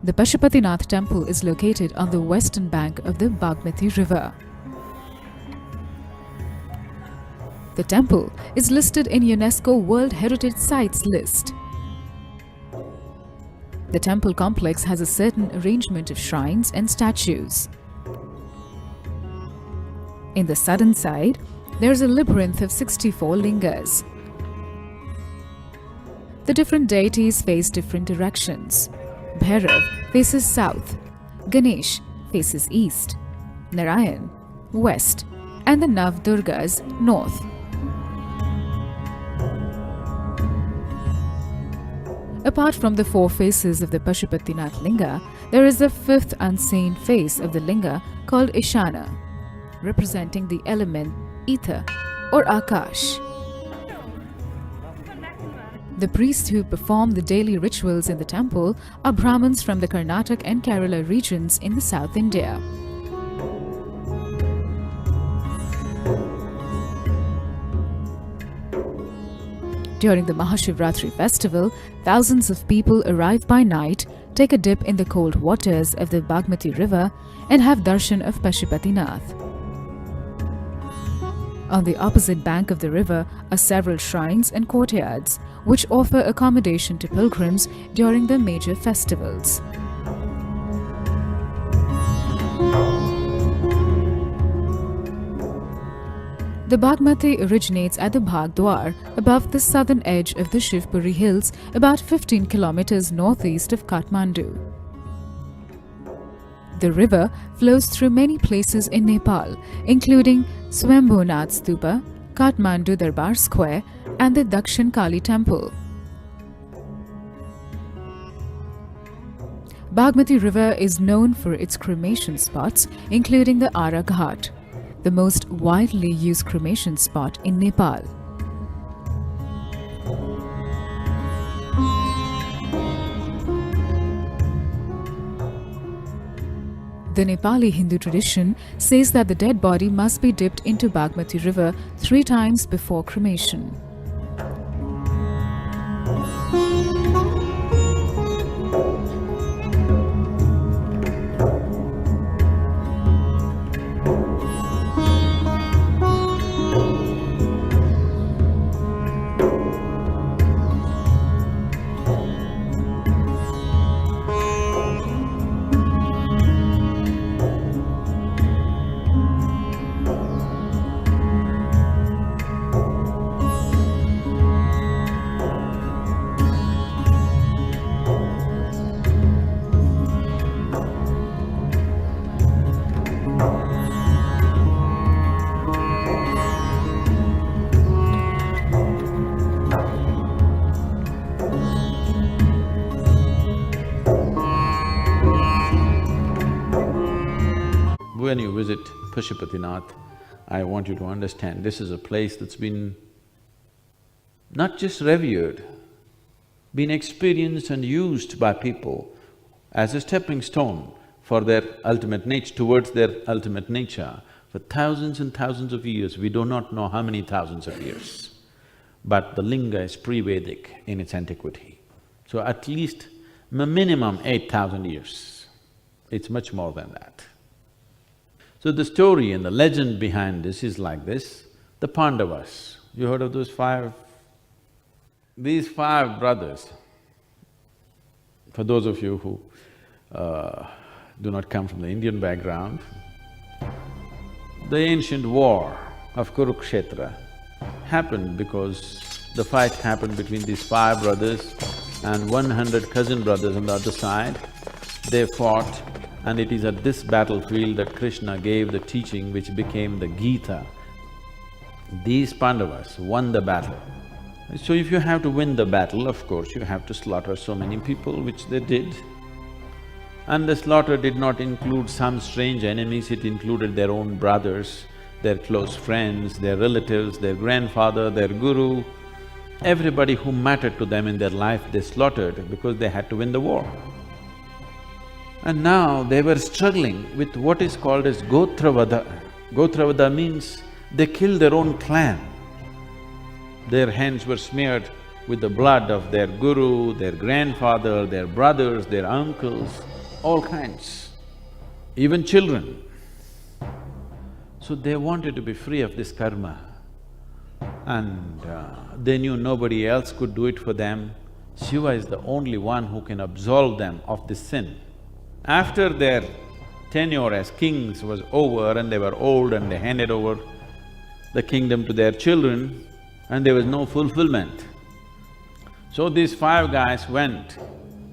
The Pashupatinath temple is located on the western bank of the Bagmati river. The temple is listed in UNESCO World Heritage Sites list. The temple complex has a certain arrangement of shrines and statues. In the southern side, there is a labyrinth of 64 lingas. The different deities face different directions. Bhairav faces south, Ganesh faces east, Narayan west, and the Navdurgas north. Apart from the four faces of the Pashupatinath Linga, there is a fifth unseen face of the Linga called Ishana, representing the element ether or Akash. The priests who perform the daily rituals in the temple are Brahmins from the Karnataka and Kerala regions in the South India. During the Mahashivratri festival, thousands of people arrive by night, take a dip in the cold waters of the Bagmati river and have darshan of Pashupatinath. On the opposite bank of the river are several shrines and courtyards, which offer accommodation to pilgrims during the major festivals. The Bagmati originates at the Bhagdwar, above the southern edge of the Shivpuri hills, about 15 kilometers northeast of Kathmandu. The river flows through many places in Nepal, including Swambhunath Stupa, Kathmandu Darbar Square, and the Dakshin Kali Temple. Bagmati River is known for its cremation spots, including the Ara Ghat, the most widely used cremation spot in Nepal. The Nepali Hindu tradition says that the dead body must be dipped into Bagmati River 3 times before cremation. When you visit Pashupatinath, I want you to understand this is a place that's been not just revered, been experienced and used by people as a stepping stone for their ultimate nature, towards their ultimate nature for thousands and thousands of years. We do not know how many thousands of years, but the linga is prebeidik in its antiquity. So at least minimum 8,000 years. It's much more than that. So the story and the legend behind this is like this. The Pandavas, you heard of those five? These 5 brothers, for those of you who do not come from the Indian background, the ancient war of Kurukshetra happened because the fight happened between these 5 brothers and 100 cousin brothers on the other side. They fought, and it is at this battlefield that Krishna gave the teaching which became the Gita. These Pandavas won the battle. So if you have to win the battle, of course, you have to slaughter so many people, which they did. And the slaughter did not include some strange enemies, it included their own brothers, their close friends, their relatives, their grandfather, their guru. Everybody who mattered to them in their life, they slaughtered because they had to win the war. And now they were struggling with what is called as Gotravada. Gotravada means they killed their own clan. Their hands were smeared with the blood of their guru, their grandfather, their brothers, their uncles. all kinds, even children. So they wanted to be free of this karma, and they knew nobody else could do it for them. Shiva is the only one who can absolve them of this sin. After their tenure as kings was over and they were old and they handed over the kingdom to their children, and there was no fulfillment. So these 5 guys went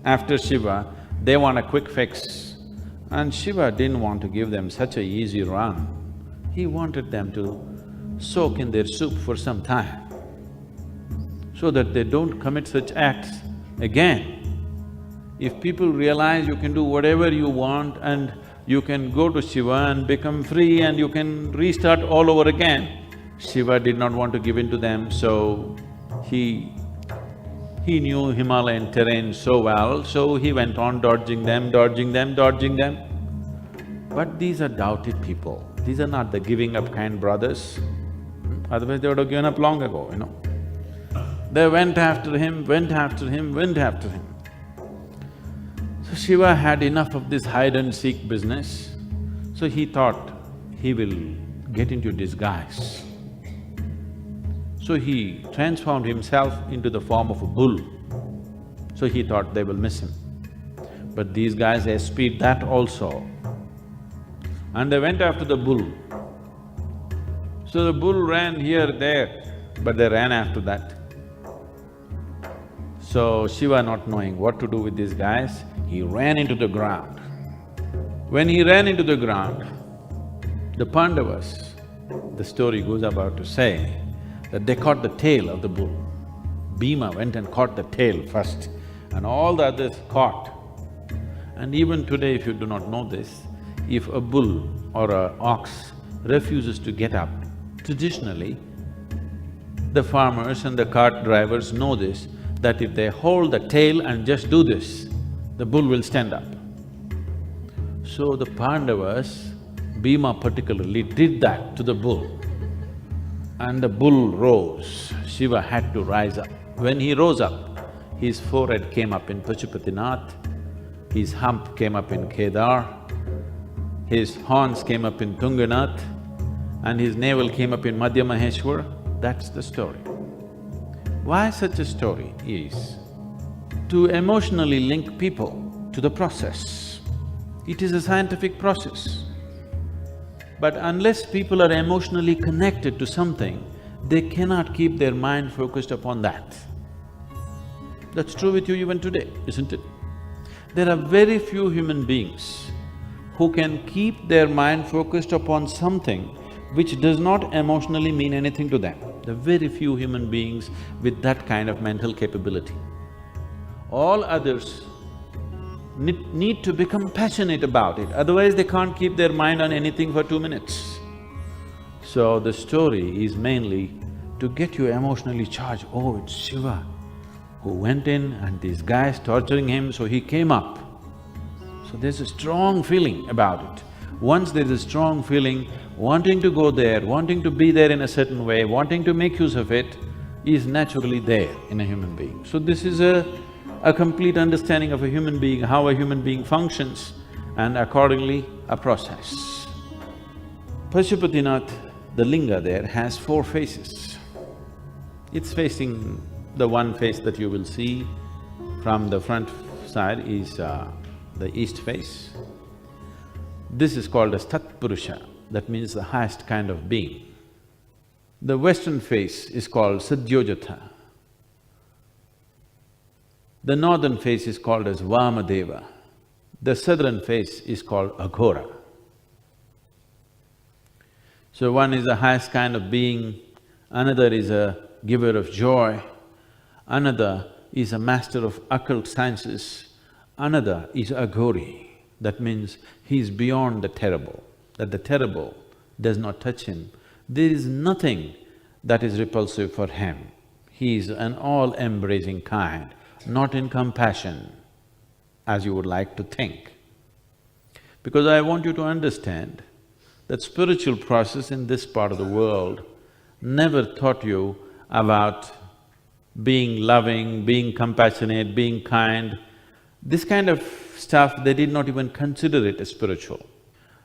after Shiva, they want a quick fix. And Shiva didn't want to give them such a easy run. He wanted them to soak in their soup for some time, so that they don't commit such acts again. If people realize you can do whatever you want and you can go to Shiva and become free and you can restart all over again, Shiva did not want to give in to them, so he knew Himalayan terrain so well, so he went on dodging them, dodging them, dodging them. But these are doubted people, these are not the giving up kind brothers, otherwise they would have given up long ago, you know. They went after him, went after him, went after him. So Shiva had enough of this hide-and-seek business, so he thought he will get into disguise. So he transformed himself into the form of a bull, so he thought they will miss him. But these guys espied that also, and they went after the bull. So the bull ran here, there, but they ran after that. So Shiva, not knowing what to do with these guys, he ran into the ground. When he ran into the ground, the Pandavas, the story goes about to say, that they caught the tail of the bull. Bhima went and caught the tail first, and all the others caught. And even today, if you do not know this, if a bull or an ox refuses to get up, traditionally, the farmers and the cart drivers know this, that if they hold the tail and just do this, the bull will stand up. So the Pandavas, Bhima particularly, did that to the bull. And the bull rose, Shiva had to rise up. When he rose up, his forehead came up in Pashupatinath, his hump came up in Kedar, his horns came up in Tunganath, and his navel came up in Madhya Maheshwar. That's the story. Why such a story is to emotionally link people to the process. It is a scientific process. But unless people are emotionally connected to something, they cannot keep their mind focused upon that. That's true with you even today, isn't it? There are very few human beings who can keep their mind focused upon something which does not emotionally mean anything to them. There are very few human beings with that kind of mental capability. All others need to become passionate about it, otherwise they can't keep their mind on anything for 2 minutes. So the story is mainly to get you emotionally charged. Oh, it's Shiva who went in and these guys torturing him, so he came up. So there's a strong feeling about it. Once there's a strong feeling, wanting to go there, wanting to be there in a certain way, wanting to make use of it, is naturally there in a human being. So this is a complete understanding of a human being, how a human being functions, and accordingly a process. Pashupatinath, the linga there, has 4 faces. It's facing… the one face that you will see from the front side is the east face. This is called as Tat Purusha, that means the highest kind of being. The western face is called Sadyojatha. The northern face is called as Vamadeva. The southern face is called Aghora. So one is the highest kind of being, another is a giver of joy, another is a master of occult sciences, another is Aghori. That means he is beyond the terrible, that the terrible does not touch him. There is nothing that is repulsive for him. He is an all-embracing kind, not in compassion, as you would like to think. Because I want you to understand that spiritual process in this part of the world never taught you about being loving, being compassionate, being kind. This kind of stuff, they did not even consider it as spiritual.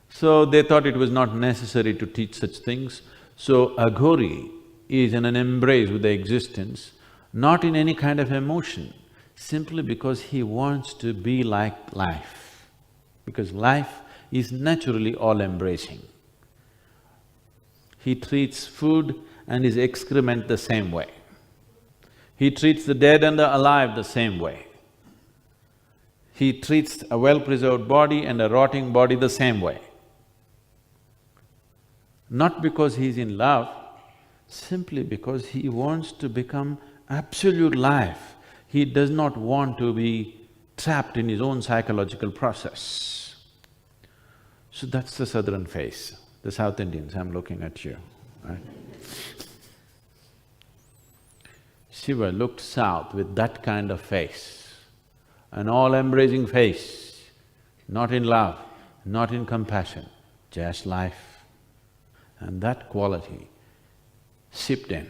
So they thought it was not necessary to teach such things. So Aghori is in an embrace with the existence, not in any kind of emotion, simply because he wants to be like life. Because life is naturally all-embracing. He treats food and his excrement the same way. He treats the dead and the alive the same way. He treats a well-preserved body and a rotting body the same way. Not because he's in love, simply because he wants to become absolute life. He does not want to be trapped in his own psychological process. So that's the southern face. The South Indians, I'm looking at you, right? Shiva looked south with that kind of face, an all-embracing face, not in love, not in compassion, just life. And that quality seeped in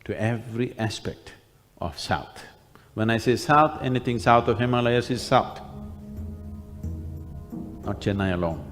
to every aspect of South. When I say South, anything south of Himalayas is South, not Chennai alone.